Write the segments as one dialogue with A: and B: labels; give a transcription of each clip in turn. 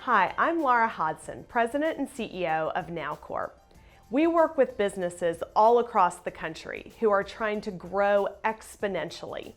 A: Hi, I'm Laura Hodson, President and CEO of NowCorp. We work with businesses all across the country who are trying to grow exponentially.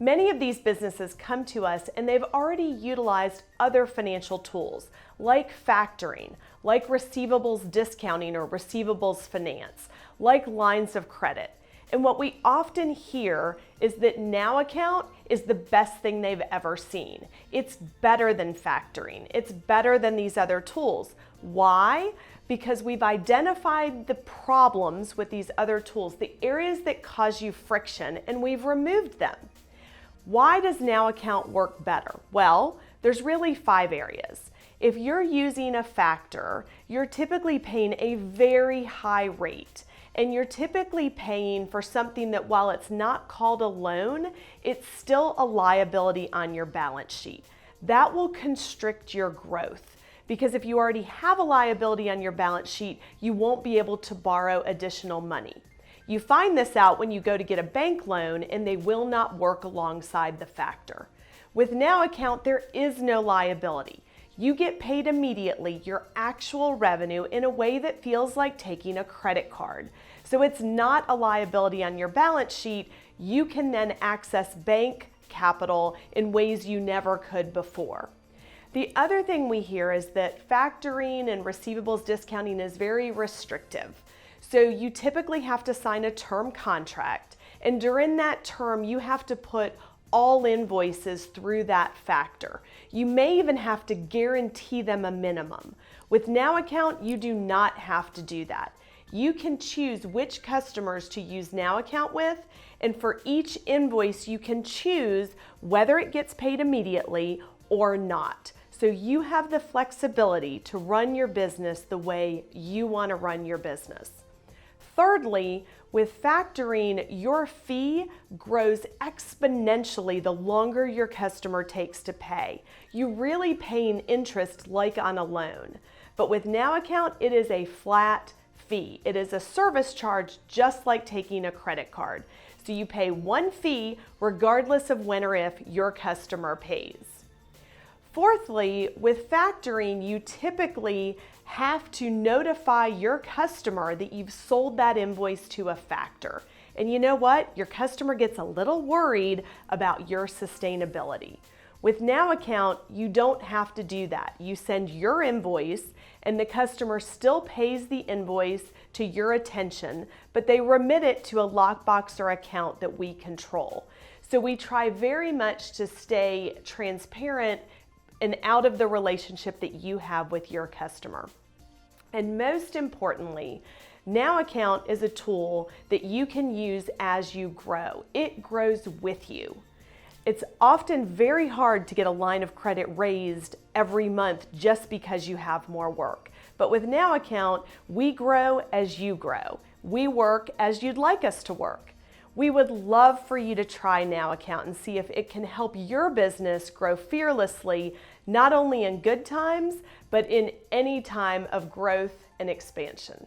A: Many of these businesses come to us and they've already utilized other financial tools like factoring, like receivables discounting or receivables finance, like lines of credit. And what we often hear is that NowAccount is the best thing they've ever seen. It's better than factoring. It's better than these other tools. Why? Because we've identified the problems with these other tools, the areas that cause you friction, and we've removed them. Why does NowAccount work better? Well, there's really 5 areas. If you're using a factor, you're typically paying a very high rate. And you're typically paying for something that, while it's not called a loan, it's still a liability on your balance sheet. That will constrict your growth, because if you already have a liability on your balance sheet, you won't be able to borrow additional money. You find this out when you go to get a bank loan and they will not work alongside the factor. With NowAccount, there is no liability. You get paid immediately your actual revenue in a way that feels like taking a credit card. So it's not a liability on your balance sheet. You can then access bank capital in ways you never could before. The other thing we hear is that factoring and receivables discounting is very restrictive. So you typically have to sign a term contract, and during that term you have to put all invoices through that factor. You may even have to guarantee them a minimum. With NowAccount, you do not have to do that. You can choose which customers to use NowAccount with, and for each invoice you can choose whether it gets paid immediately or not. So you have the flexibility to run your business the way you want to run your business. Thirdly, with factoring, your fee grows exponentially the longer your customer takes to pay. You really paying interest like on a loan. But with NowAccount, it is a flat fee. It is a service charge just like taking a credit card. So you pay one fee regardless of when or if your customer pays. Fourthly, with factoring, you typically have to notify your customer that you've sold that invoice to a factor. And you know what? Your customer gets a little worried about your sustainability. With NowAccount, you don't have to do that. You send your invoice and the customer still pays the invoice to your attention, but they remit it to a lockbox or account that we control. So we try very much to stay transparent and out of the relationship that you have with your customer. And most importantly, NowAccount is a tool that you can use as you grow. It grows with you. It's often very hard to get a line of credit raised every month just because you have more work. But with NowAccount, we grow as you grow. We work as you'd like us to work. We would love for you to try NowAccount and see if it can help your business grow fearlessly, not only in good times, but in any time of growth and expansion.